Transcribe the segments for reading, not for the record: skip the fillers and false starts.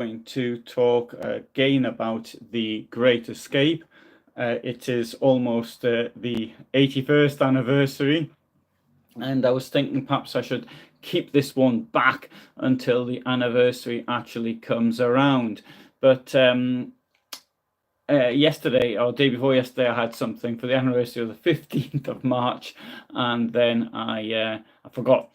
going to talk again about The Great Escape. It is almost the 81st anniversary, and I was thinking perhaps I should keep this one back until the anniversary actually comes around. But yesterday or day before yesterday, I had something for the anniversary of the 15th of March, and then I forgot.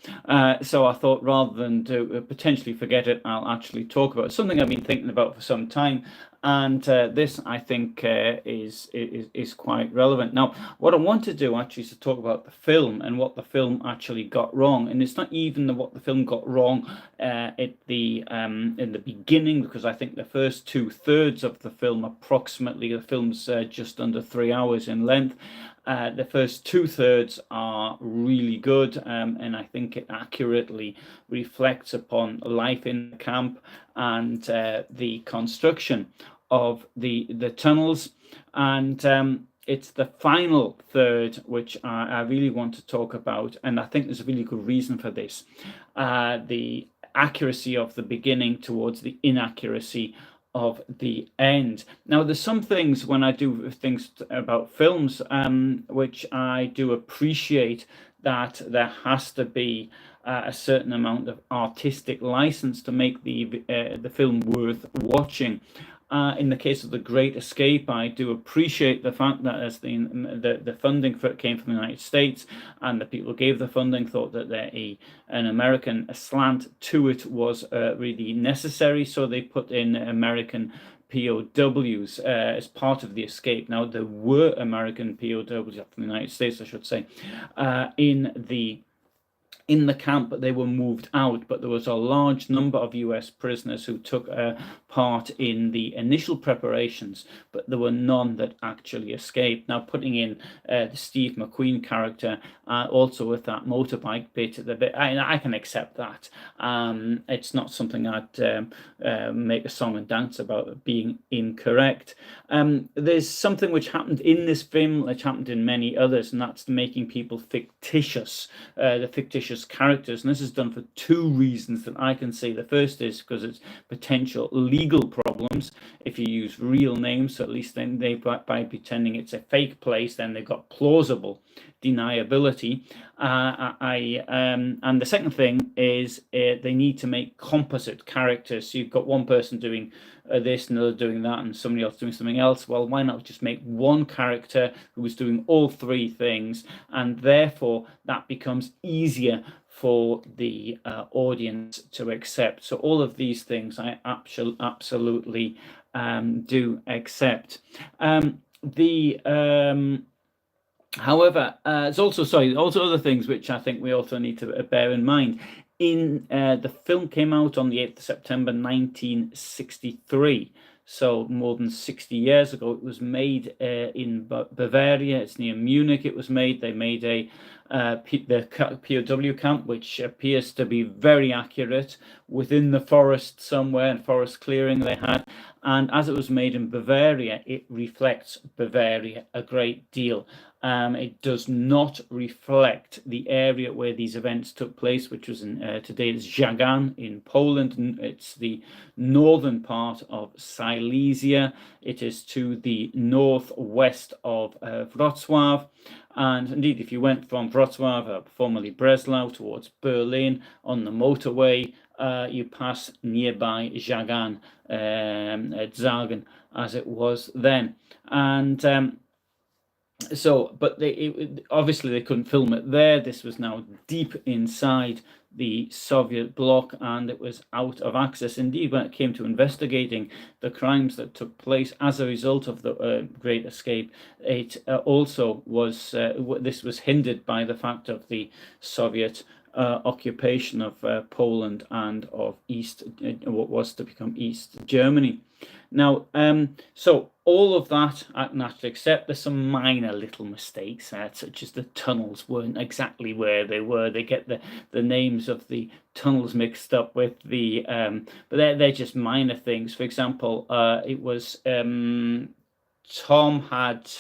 So I thought rather than potentially forget it, I'll actually talk about something I've been thinking about for some time. And this, I think, is quite relevant. Now, what I want to do actually is to talk about the film and what the film actually got wrong. And it's not even what the film got wrong in the beginning, because I think the first 2/3 of the film, approximately, the film's just under 3 hours in length. The first 2/3 are really good, and I think it accurately reflects upon life in the camp and the construction of the tunnels. And it's the final third which I really want to talk about, and I think there's a really good reason for this. The accuracy of the beginning towards the inaccuracy of the end. Now, there's some things when I do things about films which I do appreciate, that there has to be a certain amount of artistic license to make the film worth watching. In the case of The Great Escape, I do appreciate the fact that as the funding for it came from the United States, and the people who gave the funding thought that an American slant to it was really necessary, so they put in American POWs as part of the escape. Now, there were American POWs from the United States, I should say, in the camp, but they were moved out. But there was a large number of US prisoners who took part in the initial preparations, but there were none that actually escaped. Now, putting in the Steve McQueen character, also with that motorbike bit, I can accept that. It's not something I'd make a song and dance about being incorrect. There's something which happened in this film, which happened in many others, and that's making people fictitious, the fictitious characters. And this is done for two reasons that I can see. The first is because it's potential legal problems if you use real names. So at least then by pretending it's a fake place, then they've got plausible deniability. And the second thing is they need to make composite characters. So you've got one person doing this, another doing that, and somebody else doing something else. Well, why not just make one character who is doing all three things, and therefore that becomes easier for the audience to accept. So all of these things I absolutely do accept. However, there's also other things which I think we also need to bear in mind. The film came out on the 8th of September 1963, so more than 60 years ago. It was made in Bavaria. It's near Munich. It was made. They made the POW camp, which appears to be very accurate, within the forest somewhere, and forest clearing they had. And as it was made in Bavaria, it reflects Bavaria a great deal. It does not reflect the area where these events took place, which was in today's Żagań in Poland. It's the northern part of Silesia. It is to the northwest of Wrocław. And indeed, if you went from Wrocław, formerly Breslau, towards Berlin on the motorway, you pass nearby Żagań, Żagań, as it was then. And but obviously they couldn't film it there. This was now deep inside the Soviet bloc, and it was out of access. Indeed, when it came to investigating the crimes that took place as a result of the Great Escape, it also was this was hindered by the fact of the Soviet occupation of Poland and of what was to become East Germany. Now, so all of that I can actually accept. There's some minor little mistakes, such as the tunnels weren't exactly where they were. They get the names of the tunnels mixed up with the, but they're just minor things. For example, it was Tom had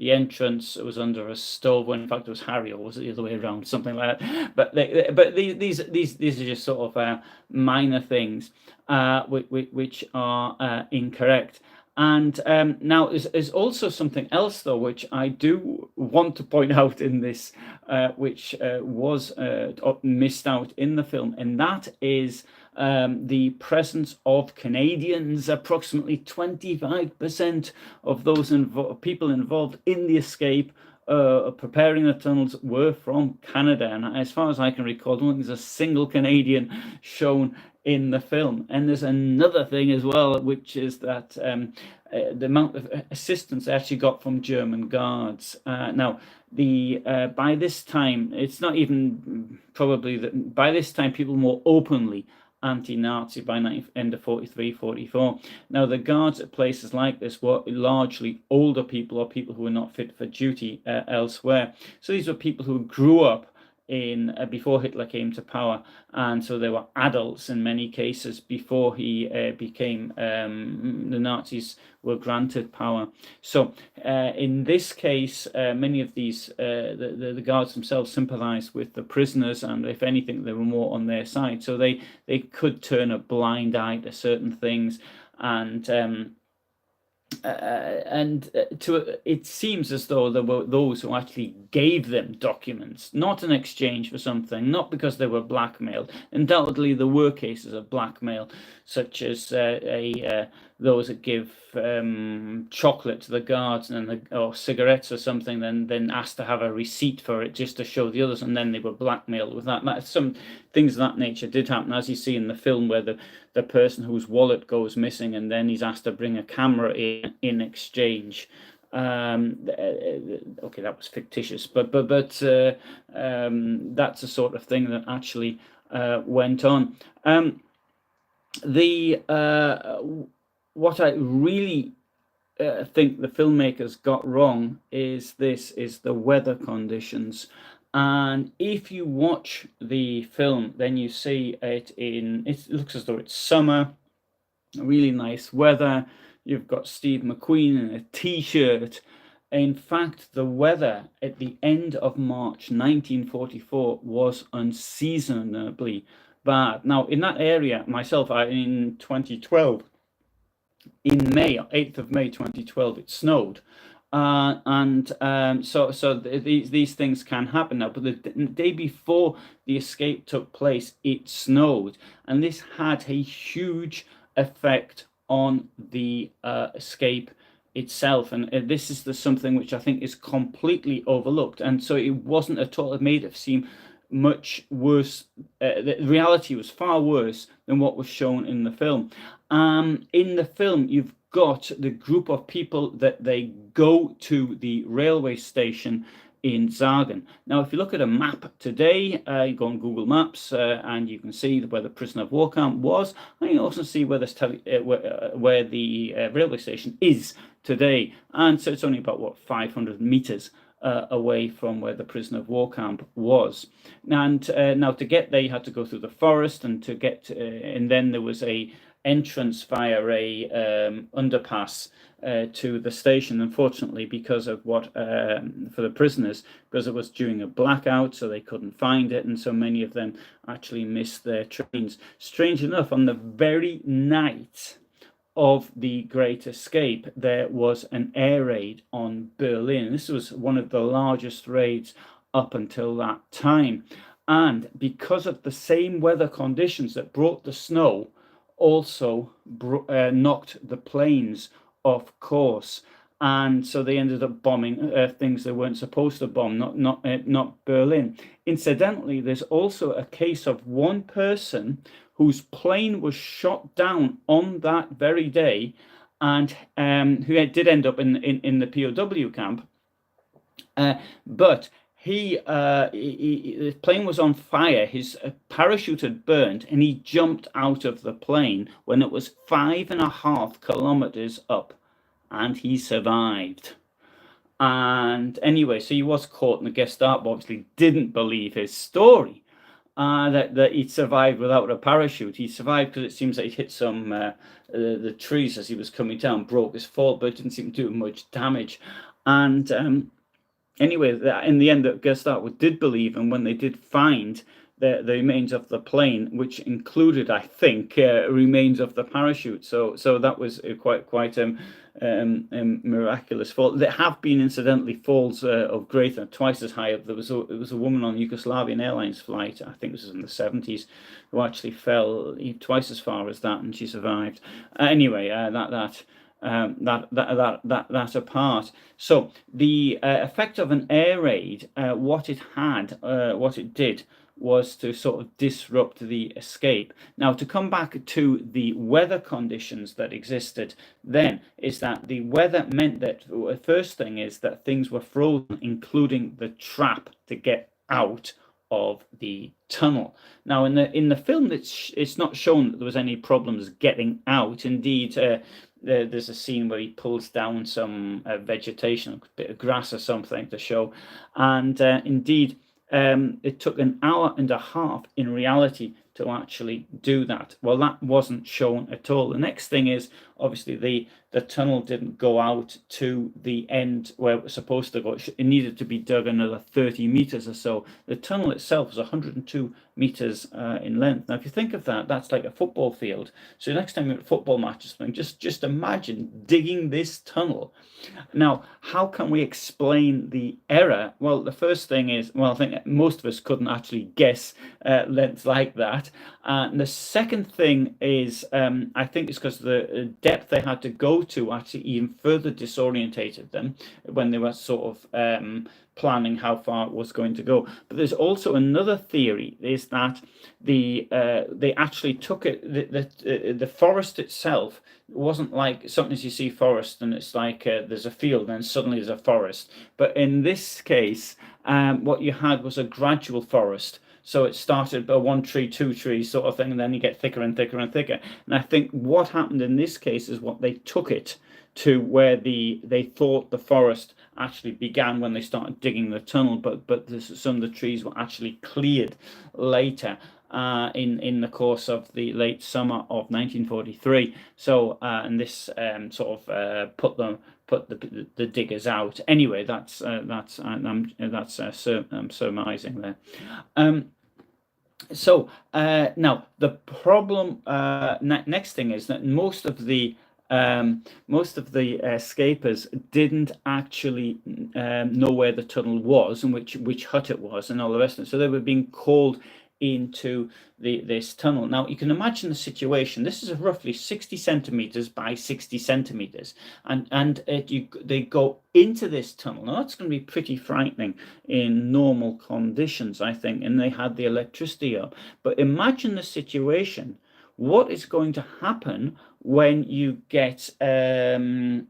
the entrance was under a stove, when in fact it was Harry, or was it the other way around, something like that. But these are just sort of minor things which are incorrect. And now there's also something else, though, which I do want to point out in this, which was missed out in the film, and that is the presence of Canadians. Approximately 25% of those people involved in the escape, preparing the tunnels, were from Canada. And as far as I can recall, I don't think there's a single Canadian shown in the film. And there's another thing as well, which is that the amount of assistance they actually got from German guards. Now, by this time, it's not even probably that by this time people more openly anti-Nazi by end of 43, 44. Now, the guards at places like this were largely older people, or people who were not fit for duty elsewhere. So these were people who grew up in before Hitler came to power, and so they were adults in many cases before he became the Nazis were granted power. So in this case, many of these the guards themselves sympathized with the prisoners, and if anything, they were more on their side. So they could turn a blind eye to certain things, and it seems as though there were those who actually gave them documents, not in exchange for something, not because they were blackmailed. Undoubtedly, there were cases of blackmail, such as those that give chocolate to the guards or cigarettes or something, then asked to have a receipt for it just to show the others, and then they were blackmailed with that. Some things of that nature did happen, as you see in the film, where the person whose wallet goes missing, and then he's asked to bring a camera in exchange. Okay, that was fictitious, but that's the sort of thing that actually went on. What I really think the filmmakers got wrong is the weather conditions. And if you watch the film, then you see it looks as though it's summer, really nice weather. You've got Steve McQueen in a t-shirt. In fact, the weather at the end of March 1944 was unseasonably bad. Now, in that area, myself, in 2012, in May, 8th of May 2012, it snowed. So these things can happen now. But the day before the escape took place, it snowed, and this had a huge effect on the escape itself. And this is something which I think is completely overlooked. And so it wasn't at all. It made it seem much worse. The reality was far worse than what was shown in the film. In the film, you've got the group of people that they go to the railway station in Zagen. Now, if you look at a map today, you go on Google Maps and you can see where the prisoner of war camp was, and you also see where the railway station is today. And so it's only about 500 meters away from where the prisoner of war camp was. And now to get there, you had to go through the forest, and and then there was a entrance via a underpass to the station. Unfortunately, because of for the prisoners, because it was during a blackout, so they couldn't find it, and so many of them actually missed their trains. Strange enough, on the very night of the Great Escape, there was an air raid on Berlin. This was one of the largest raids up until that time, and because of the same weather conditions that brought the snow, also knocked the planes off course, and so they ended up bombing things they weren't supposed to bomb, not Berlin. Incidentally, there's also a case of one person whose plane was shot down on that very day, and who did end up in the POW camp, but the plane was on fire. His parachute had burned, and he jumped out of the plane when it was 5.5 kilometers up, and he survived. And anyway, so he was caught, and the Gestapo obviously didn't believe his story, that he'd survived without a parachute. He survived because it seems that he hit some the trees as he was coming down, broke his fall, but it didn't seem to do much damage. And anyway, in the end, the Gestapo did believe, and when they did find the remains of the plane, which included, I think, remains of the parachute. So that was quite miraculous fall. There have been, incidentally, falls of greater, twice as high. There was a woman on Yugoslavian Airlines flight, I think this was in the 70s, who actually fell twice as far as that, and she survived. Anyway, that apart. So the effect of an air raid, what it did was to sort of disrupt the escape. Now, to come back to the weather conditions that existed then, is that the weather meant that the first thing is that things were frozen, including the trap to get out of the tunnel. Now, in the film, it's not shown that there was any problems getting out. Indeed, there's a scene where he pulls down some vegetation, a bit of grass or something to show, and indeed, it took an hour and a half in reality to actually do that. Well, that wasn't shown at all. The next thing is, obviously, the tunnel didn't go out to the end where it was supposed to go. It needed to be dug another 30 meters or so. The tunnel itself was 102 meters in length. Now, if you think of that, that's like a football field. So next time you're at a football match or something, just imagine digging this tunnel. Now, how can we explain the error? Well, the first thing is, well, I think most of us couldn't actually guess lengths like that. And the second thing is, I think it's because the depth they had to go to actually even further disorientated them when they were sort of planning how far it was going to go. But there's also another theory, is that they actually took it, the forest itself wasn't like sometimes you see forest and it's like there's a field and suddenly there's a forest. But in this case, what you had was a gradual forest. So it started by one tree, two trees sort of thing, and then you get thicker and thicker and thicker. And I think what happened in this case is what they took it to where they thought the forest actually began when they started digging the tunnel, but some of the trees were actually cleared later in the course of the late summer of 1943. So and this sort of put the diggers out. Anyway, that's surmising there. So now the problem. Next thing is that most of the escapers didn't actually know where the tunnel was and which hut it was and all the rest of it. So they were being called into this tunnel. Now you can imagine the situation. This is roughly 60 centimeters by 60 centimeters, and they go into this tunnel. Now that's going to be pretty frightening in normal conditions, I think, and they had the electricity up. But imagine the situation. What is going to happen when you get the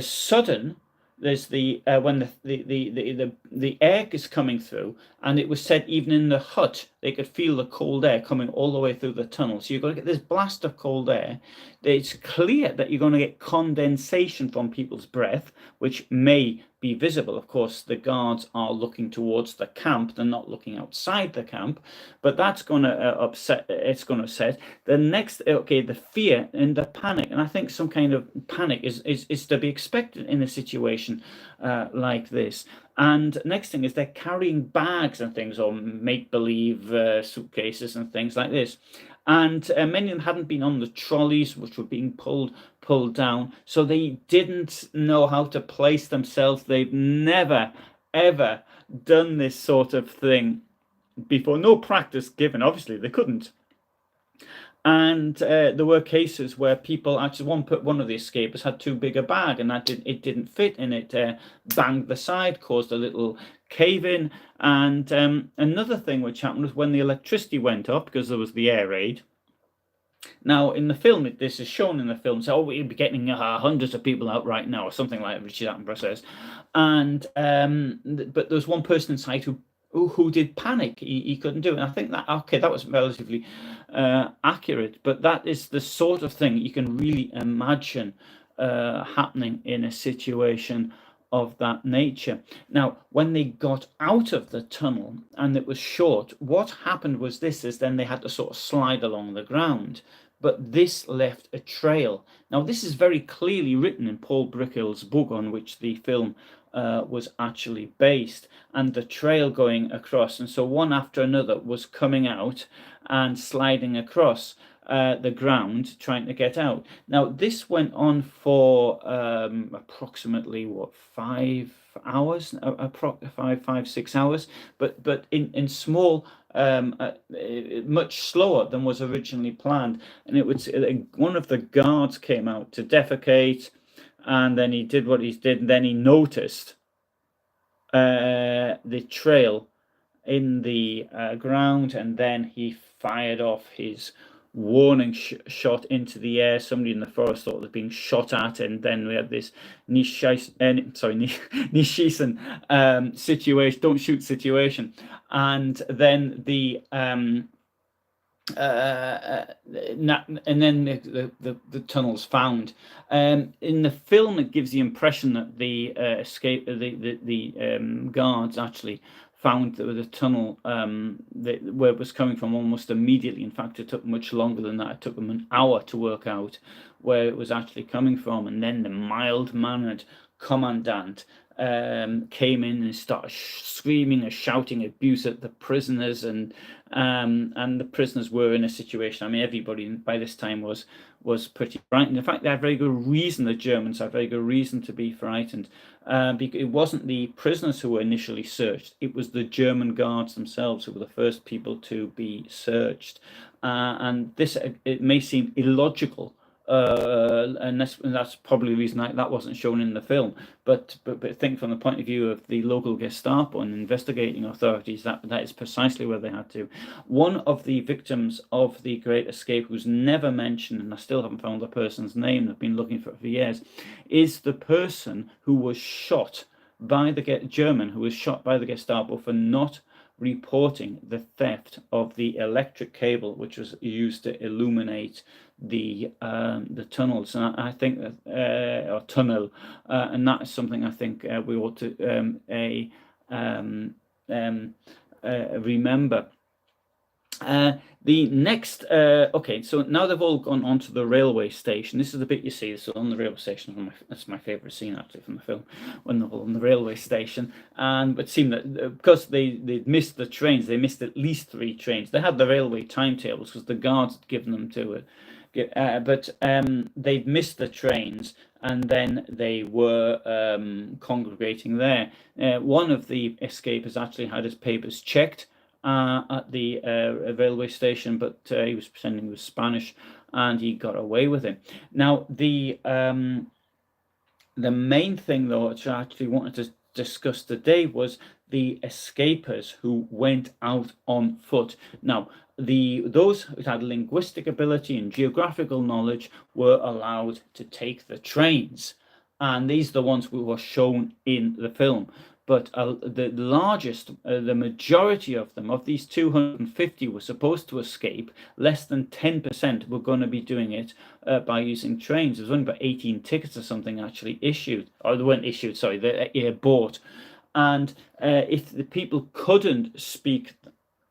sudden, there's the when the air is coming through, and it was said even in the hut they could feel the cold air coming all the way through the tunnel. So you're going to get this blast of cold air. It's clear that you're going to get condensation from people's breath, which may be visible. Of course, the guards are looking towards the camp; they're not looking outside the camp. But that's going to upset. It's going to upset. The next, okay, the fear and the panic, and I think some kind of panic is to be expected in a situation like this. And next thing is they're carrying bags and things, or make-believe suitcases and things like this. And many of them hadn't been on the trolleys, which were being pulled down, so they didn't know how to place themselves. They've never, ever done this sort of thing before. No practice given. Obviously, they couldn't. And there were cases where people actually, one of the escapers had too big a bag, and it didn't fit, and it banged the side, caused a little cave in. And another thing which happened was when the electricity went up, because there was the air raid. Now in the film, this is shown in the film. So we'll be getting hundreds of people out right now, or something like Richard Attenborough says. And but there was one person inside who did panic. He couldn't do it. And I think that was relatively accurate, but that is the sort of thing you can really imagine happening in a situation of that nature. Now, when they got out of the tunnel and it was short, what happened was this: is then they had to sort of slide along the ground. but this left a trail. Now, this is very clearly written in Paul Brickell's book on which the film was actually based, and the trail going across. And so one after another was coming out and sliding across the ground, trying to get out. Now, this went on for approximately, 5 hours, 6 hours, but in small, much slower than was originally planned. And it was one of the guards came out to defecate, and then he did what he did, and then he noticed the trail in the ground, and then he fired off his warning shot into the air. Somebody in the forest thought was being shot at, and then we had this Nishisan situation, don't shoot situation, and then the the tunnels found. In the film, it gives the impression that the guards actually found the tunnel where it was coming from almost immediately. In fact, it took much longer than that. It took them an hour to work out where it was actually coming from, and then the mild-mannered commandant came in and started screaming and shouting abuse at the prisoners, and the prisoners were in a situation. I mean, everybody by this time was pretty frightened. In fact, they had very good reason. The Germans had very good reason to be frightened, because it wasn't the prisoners who were initially searched; it was the German guards themselves who were the first people to be searched. And this, it may seem illogical. And that's probably the reason that wasn't shown in the film. But think from the point of view of the local Gestapo and investigating authorities, that is precisely where they had to. One of the victims of the Great Escape, who's never mentioned, and I still haven't found the person's name, I've been looking for it for years, is the person who was shot by the German who was shot by the Gestapo for not reporting the theft of the electric cable which was used to illuminate the tunnels. And I think that or tunnel, and that is something I think we ought to remember. The next, okay, so now they've all gone onto the railway station. This is the bit you see. So on the railway station, that's my favourite scene actually from the film, when they're all on the railway station. And it seemed that because they'd missed the trains, they missed at least 3 trains. They had the railway timetables because the guards had given them to it. But they'd missed the trains, and then they were congregating there. One of the escapers actually had his papers checked at the railway station, but he was pretending he was Spanish, and he got away with it. Now, the main thing, though, which I actually wanted to discuss today was the escapers who went out on foot. Now, those who had linguistic ability and geographical knowledge were allowed to take the trains, and these are the ones who were shown in the film. But the largest, the majority of them, of these 250 were supposed to escape. Less than 10% were going to be doing it by using trains. There was only about 18 tickets or something actually issued, or they weren't issued, sorry, they bought. And if the people couldn't speak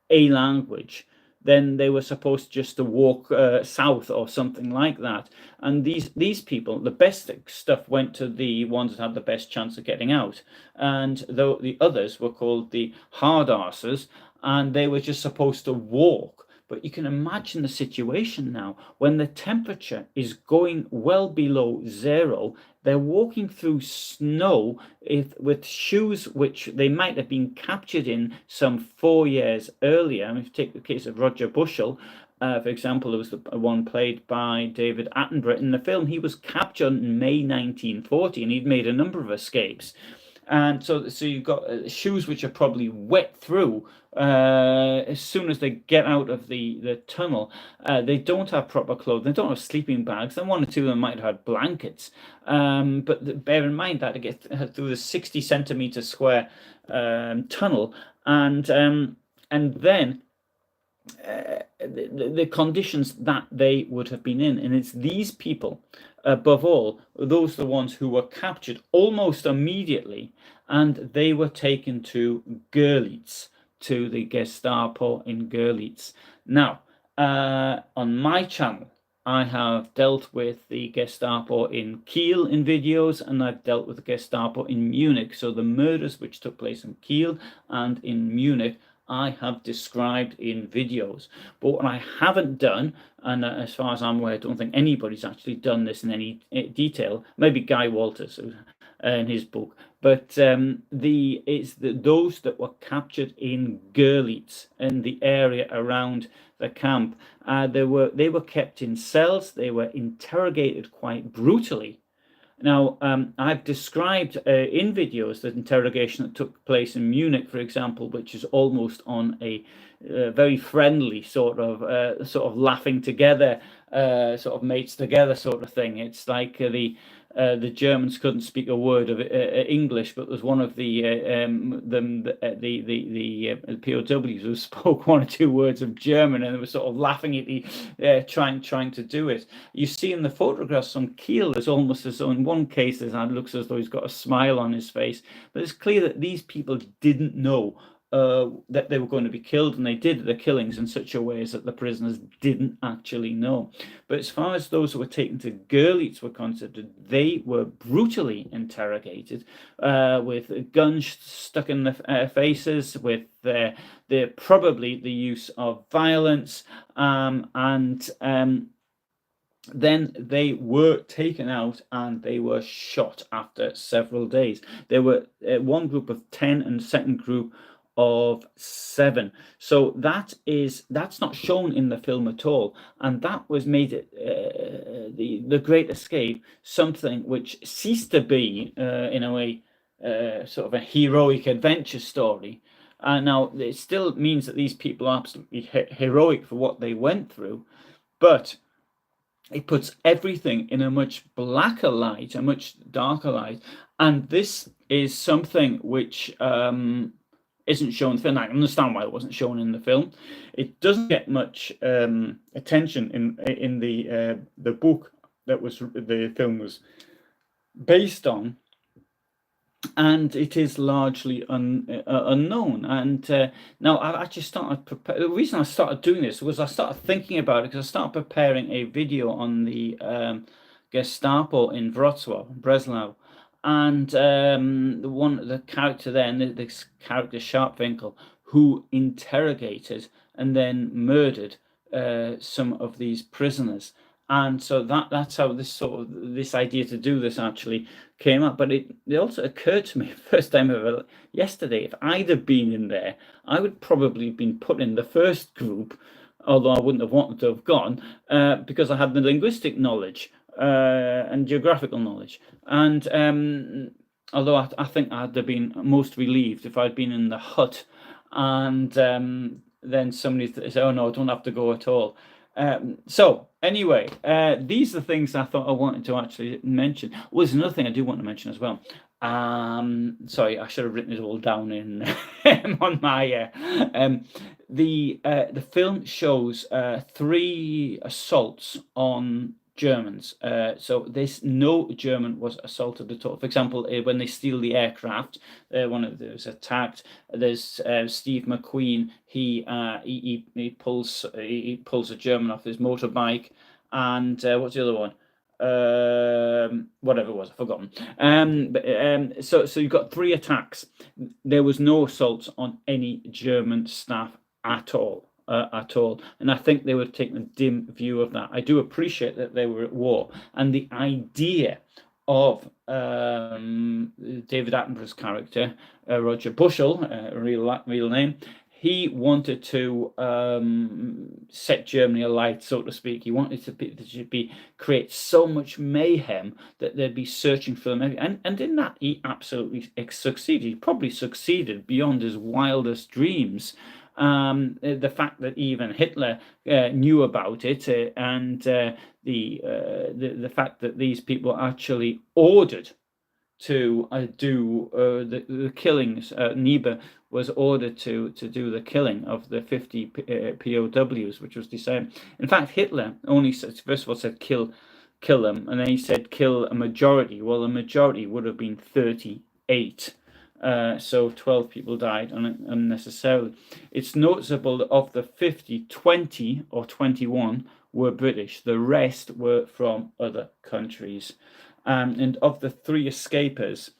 a language, then they were supposed just to walk south or something like that. And these people, the best stuff went to the ones that had the best chance of getting out. And though the others were called the hard asses, and they were just supposed to walk. But you can imagine the situation now when the temperature is going well below 0. They're walking through snow with shoes which they might have been captured in some 4 years earlier. I mean, if you take the case of Roger Bushell, for example, there was the one played by David Attenborough. In the film, he was captured in May 1940, and he'd made a number of escapes. And so you've got shoes which are probably wet through as soon as they get out of the tunnel. They don't have proper clothes. They don't have sleeping bags. And 1 or 2 of them might have had blankets. But bear in mind that to get through the 60 centimeter square tunnel, and then the conditions that they would have been in. And it's these people, above all, those are the ones who were captured almost immediately, and they were taken to Goerlitz, to the Gestapo in Goerlitz. Now, on my channel, I have dealt with the Gestapo in Kiel in videos, and I've dealt with the Gestapo in Munich. So the murders which took place in Kiel and in Munich, I have described in videos. But what I haven't done, and as far as I'm aware, I don't think anybody's actually done this in any detail, maybe Guy Walters in his book, but it's those that were captured in Goerlitz, in the area around the camp. They were kept in cells. They were interrogated quite brutally. Now, I've described in videos the interrogation that took place in Munich, for example, which is almost on a very friendly sort of laughing together, sort of mates together sort of thing. It's like the Germans couldn't speak a word of English, but there's one of the POWs who spoke one or two words of German, and they were sort of laughing at the trying to do it. You see in the photographs on Kiel, there's almost as though in one case it looks as though he's got a smile on his face, but it's clear that these people didn't know that they were going to be killed, and they did the killings in such a way as that the prisoners didn't actually know. But as far as those who were taken to Goerlitz were considered, they were brutally interrogated with guns stuck in their faces, with probably the use of violence, and then they were taken out and they were shot after several days. There were one group of 10 and the second group of 7. So that's not shown in the film at all, and that was made the Great Escape something which ceased to be in a way sort of a heroic adventure story. Now it still means that these people are absolutely heroic for what they went through, but it puts everything in a much blacker light, a much darker light, and this is something which isn't shown in the film. I understand why it wasn't shown in the film. It doesn't get much attention in the book that the film was based on, and it is largely unknown. And now I've actually started the reason I started doing this was I started thinking about it because I started preparing a video on the Gestapo in Wrocław, Breslau. And the character there, this character Sharpwinkel, who interrogated and then murdered some of these prisoners, and so that's how this idea to do this actually came up. But it also occurred to me first time ever yesterday, if I'd have been in there, I would probably have been put in the first group, although I wouldn't have wanted to have gone because I had the linguistic knowledge and geographical knowledge. And although I think I'd have been most relieved if I'd been in the hut, and then somebody said, "Oh no, I don't have to go at all." So anyway, these are the things I thought I wanted to actually mention. Well, there's another thing I do want to mention as well. Sorry, I should have written it all down in on my the film shows 3 assaults on Germans. So no German was assaulted at all. For example, when they steal the aircraft, one of those attacked. There's Steve McQueen. He pulls a German off his motorbike, and what's the other one? Whatever it was, I've forgotten. So you've got 3 attacks. There was no assaults on any German staff at all. And I think they were taking a dim view of that. I do appreciate that they were at war, and the idea of David Attenborough's character, Roger Bushell, real name, he wanted to set Germany alight, so to speak. He wanted to create so much mayhem that they'd be searching for them. And in that, he absolutely succeeded. He probably succeeded beyond his wildest dreams. The fact that even Hitler knew about it, and the fact that these people actually ordered to do the killings. Niebuhr was ordered to do the killing of the 50 POWs, which was decided. In fact, Hitler only said, first of all said kill them, and then he said kill a majority. Well, the majority would have been 38. So 12 people died unnecessarily. It's noticeable that of the 50, 20 or 21 were British. The rest were from other countries. And of the 3 escapers,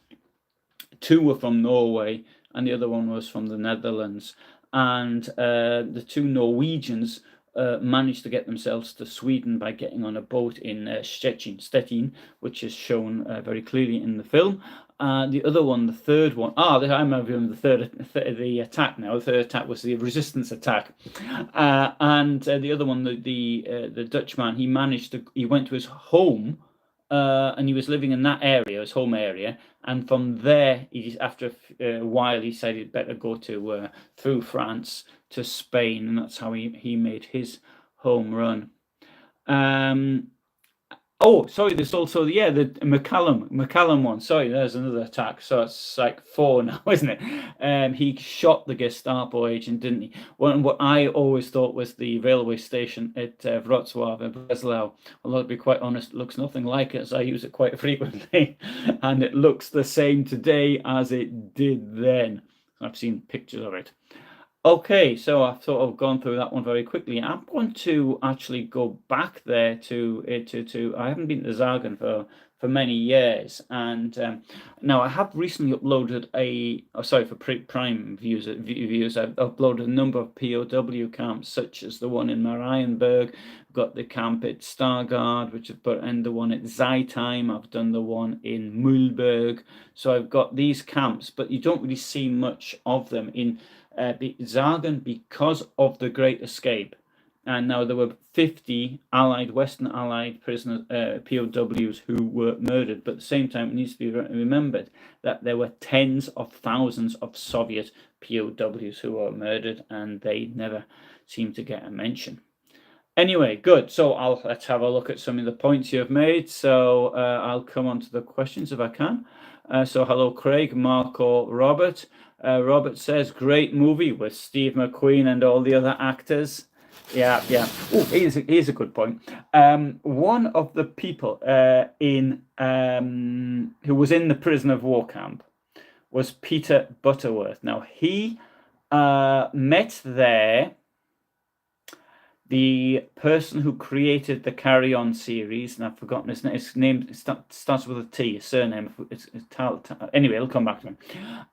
2 were from Norway and the other one was from the Netherlands. And the 2 Norwegians managed to get themselves to Sweden by getting on a boat in Stettin, which is shown very clearly in the film. The other one, the third one, I remember the attack now. The third attack was the resistance attack, and the other one, the Dutchman, he went to his home, and he was living in that area, his home area, and from there, after a while, he said he'd better go to through France to Spain, and that's how he made his home run. Oh, sorry, there's also, the McCallum one. Sorry, there's another attack. So it's like 4 now, isn't it? He shot the Gestapo agent, didn't he? What I always thought was the railway station at Wrocław in Breslau. Although, to be quite honest, it looks nothing like it, as I use it quite frequently. And it looks the same today as it did then. I've seen pictures of it. Okay, so I've sort of gone through that one very quickly. I'm going to actually go back there to I haven't been to Zagen for many years, and now I have recently uploaded for Prime views. I've uploaded a number of POW camps, such as the one in Marienburg. I've got the camp at Stargard, which I've put, and the one at Zeitheim. I've done the one in Mühlberg. So I've got these camps, but you don't really see much of them in Zagen because of the Great Escape. And now there were 50 Western Allied prisoners, POWs, who were murdered. But at the same time, it needs to be remembered that there were tens of thousands of Soviet POWs who were murdered, and they never seemed to get a mention. Anyway, good. So let's have a look at some of the points you have made. So I'll come on to the questions if I can. So hello, Craig, Marco, Robert. Robert says, great movie with Steve McQueen and all the other actors. Yeah. Oh, here's a good point. One of the people who was in the prisoner of war camp was Peter Butterworth. Now, he met there the person who created the Carry On series, and I've forgotten his name. His name starts with a T, his surname. Anyway, it'll come back to me.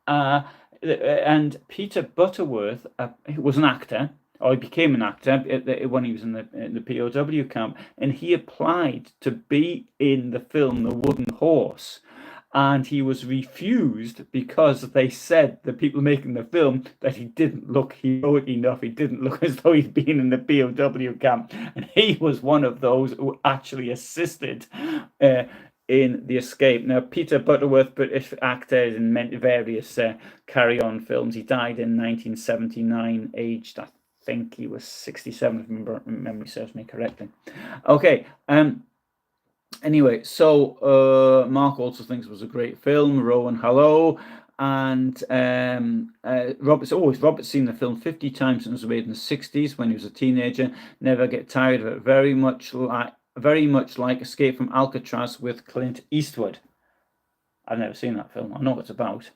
And Peter Butterworth was an actor, or he became an actor when he was in the POW camp, and he applied to be in the film The Wooden Horse. And he was refused because they said, the people making the film, that he didn't look heroic enough. He didn't look as though he'd been in the POW camp. And he was one of those who actually assisted in the escape. Now, Peter Butterworth, British actor in various Carry On films. He died in 1979, aged, I think he was 67, if memory serves me correctly. Okay. Anyway, so Mark also thinks it was a great film. Rowan, hello. And Robert's seen the film 50 times since it was made in the 60s when he was a teenager. Never get tired of it. Very much like Escape from Alcatraz with Clint Eastwood. I've never seen that film. I know what it's about.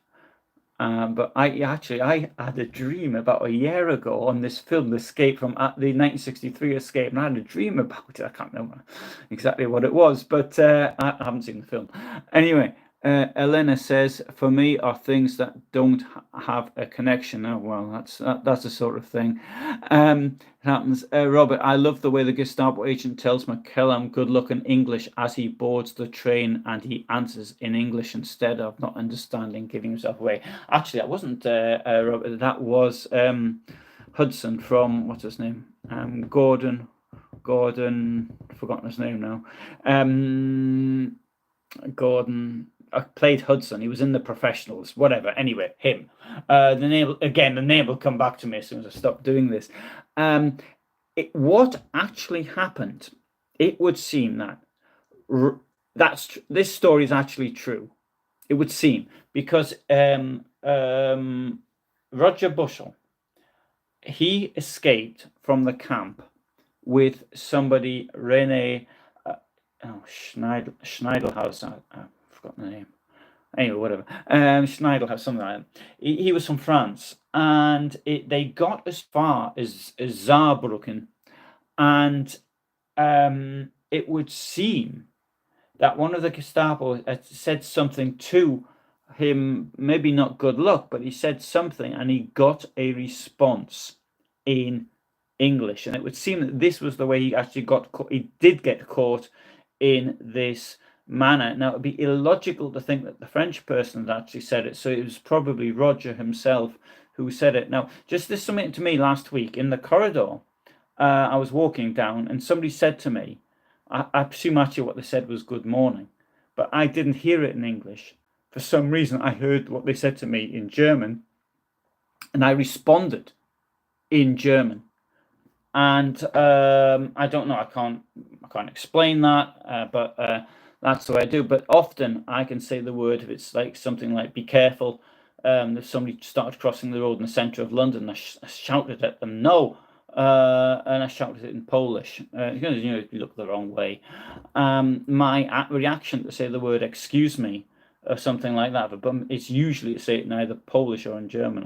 But I had a dream about a year ago on this film, the Escape from the 1963 Escape, and I had a dream about it. I can't remember exactly what it was, but I haven't seen the film. Anyway, Elena says, for me, are things that don't have a connection. Oh, well, that's the sort of thing. It happens. Robert, I love the way the Gestapo agent tells McCallum good luck in English as he boards the train, and he answers in English instead of not understanding, giving himself away. Actually, that wasn't Robert. That was Hudson from, what's his name? Gordon, forgotten his name now. Gordon. I played Hudson. He was in The Professionals. Whatever. Anyway, him. The name will come back to me as soon as I stop doing this. What actually happened? It would seem that this story is actually true. It would seem, because Roger Bushell, he escaped from the camp with somebody, Rene Schneidelhaus. Forgotten the name. Anyway, whatever. Schneidelhaus, something like that. He was from France, and they got as far as Saarbrücken, and it would seem that one of the Gestapo had said something to him, maybe not good luck, but he said something and he got a response in English. And it would seem that this was the way he actually he did get caught in this manner. Now, it would be illogical to think that the French person had actually said it, so it was probably Roger himself who said it. Now, just this something to me last week in the corridor. I was walking down and somebody said to me, I presume actually what they said was good morning, but I didn't hear it in English. For some reason, I heard what they said to me in German, and I responded in German. And I don't know, I can't explain that, but that's the way I do. But often I can say the word, if it's like something like "be careful," if somebody started crossing the road in the centre of London, I shouted at them, "No." And I shouted it in Polish. You look the wrong way. My reaction to say the word "excuse me" or something like that, but it's usually to say it in either Polish or in German.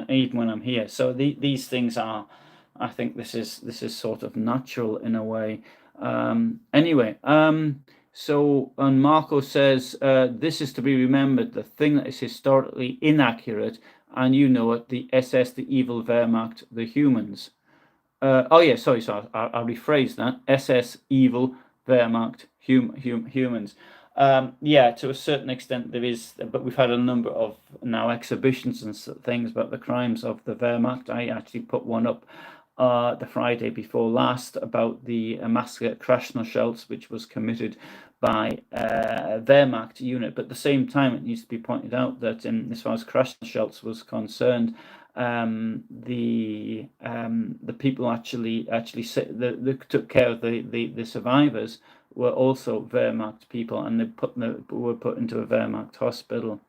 Even when I'm here. So these things are, I think this is sort of natural in a way. Anyway. So, and Marco says, this is to be remembered, the thing that is historically inaccurate, and you know it, the SS, the evil Wehrmacht, the humans. Oh yeah, sorry, I'll rephrase that. SS, evil, Wehrmacht, humans. Yeah, to a certain extent there is, but we've had a number of now exhibitions and things about the crimes of the Wehrmacht. I actually put one up the Friday before last about the massacre at Krasnoscheltz, which was committed by a Wehrmacht unit. But at the same time, it needs to be pointed out that as far as Krasnoscheltz was concerned, the people actually took care of the survivors were also Wehrmacht people, and they were put into a Wehrmacht hospital.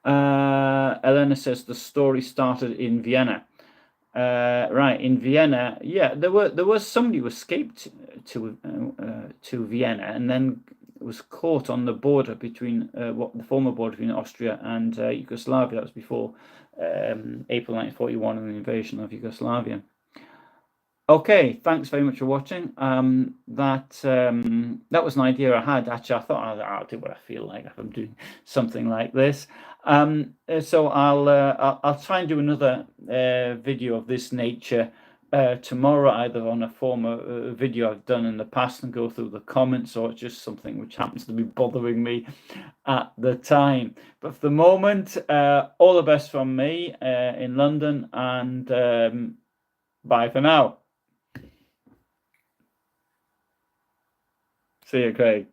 Elena says the story started in Vienna. Right, in Vienna, yeah, there was somebody who escaped to Vienna and then was caught on the border between the former border between Austria and Yugoslavia. That was before April 1941 and the invasion of Yugoslavia. Okay, thanks very much for watching. That was an idea I had. Actually, I thought I'll do what I feel like if I'm doing something like this. So I'll try and do another video of this nature tomorrow, either on a former video I've done in the past and go through the comments, or just something which happens to be bothering me at the time. But for the moment, all the best from me in London, and bye for now. See you, Craig.